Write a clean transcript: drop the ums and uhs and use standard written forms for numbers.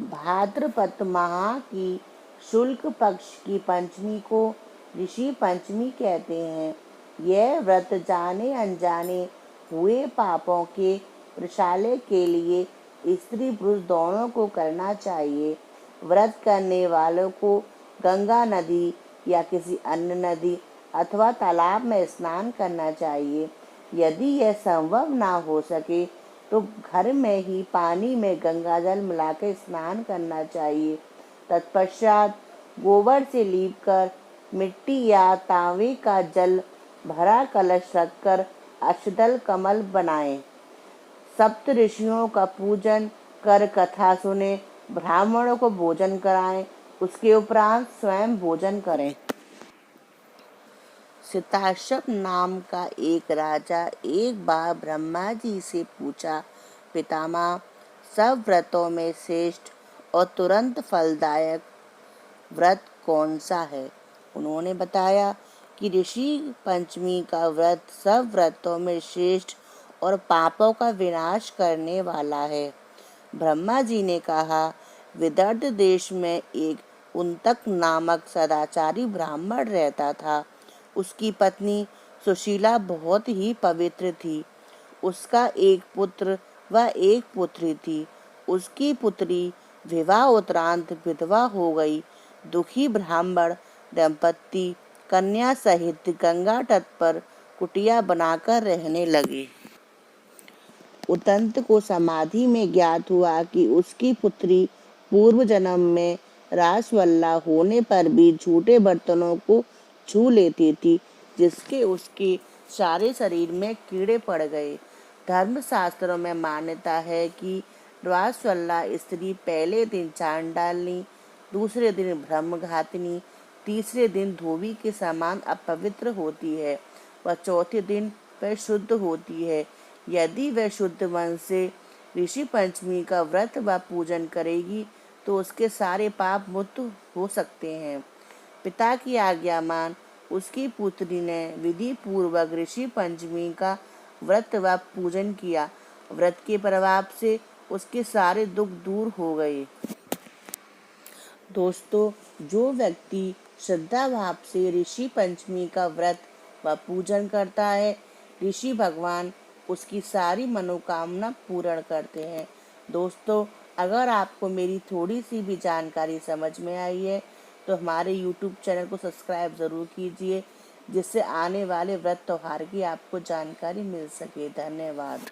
भाद्रपद माह की शुक्ल पक्ष की पंचमी को ऋषि पंचमी कहते हैं। यह व्रत जाने अनजाने हुए पापों के प्रक्षालन के लिए स्त्री पुरुष दोनों को करना चाहिए। व्रत करने वालों को गंगा नदी या किसी अन्य नदी अथवा तालाब में स्नान करना चाहिए। यदि यह संभव ना हो सके तो घर में ही पानी में गंगा जल मिलाकर स्नान करना चाहिए। तत्पश्चात गोबर से लीपकर मिट्टी या तांबे का जल भरा कलश रखकर अष्टदल कमल बनाएं। सप्त ऋषियों का पूजन कर कथा सुने, ब्राह्मणों को भोजन कराएं, उसके उपरांत स्वयं भोजन करें। सिताश्व नाम का एक राजा एक बार ब्रह्मा जी से पूछा, पितामह, सब व्रतों में श्रेष्ठ और तुरंत फलदायक व्रत कौन सा है? उन्होंने बताया कि ऋषि पंचमी का व्रत सब व्रतों में श्रेष्ठ और पापों का विनाश करने वाला है। ब्रह्मा जी ने कहा, विदर्भ देश में एक उन्तक नामक सदाचारी ब्राह्मण रहता था। उसकी पत्नी सुशीला बहुत ही पवित्र थी। उसका एक पुत्र व एक पुत्री थी। उसकी पुत्री विवाह उपरांत विधवा हो गई। दुखी ब्राह्मण दंपत्ति कन्या सहित गंगा तट पर कुटिया बनाकर रहने लगे। उतंत को समाधि में ज्ञात हुआ कि उसकी पुत्री पूर्व जन्म में रासवल्ला होने पर भी झूठे बर्तनों को छू लेती थी, जिसके उसके सारे शरीर में कीड़े पड़ गए। धर्मशास्त्रों में मान्यता है कि रासवल्ला स्त्री पहले दिन चांडालनी, दूसरे दिन ब्रह्मघातिनी, तीसरे दिन धोबी के समान अपवित्र होती है व चौथे दिन वह शुद्ध होती है। यदि वह शुद्ध मन से ऋषि पंचमी का व्रत व पूजन करेगी तो उसके सारे पाप मुक्त हो सकते हैं। पिता की आज्ञा मान उसकी पुत्री ने विधि पूर्वक ऋषि पंचमी का व्रत व पूजन किया। व्रत के प्रभाव से उसके सारे दुख दूर हो गए। दोस्तों, जो व्यक्ति श्रद्धा भाव से ऋषि पंचमी का व्रत व पूजन करता है, ऋषि भगवान उसकी सारी मनोकामना पूर्ण करते हैं। दोस्तों, अगर आपको मेरी थोड़ी सी भी जानकारी समझ में आई है तो हमारे YouTube चैनल को सब्सक्राइब ज़रूर कीजिए, जिससे आने वाले व्रत त्योहार की आपको जानकारी मिल सके। धन्यवाद।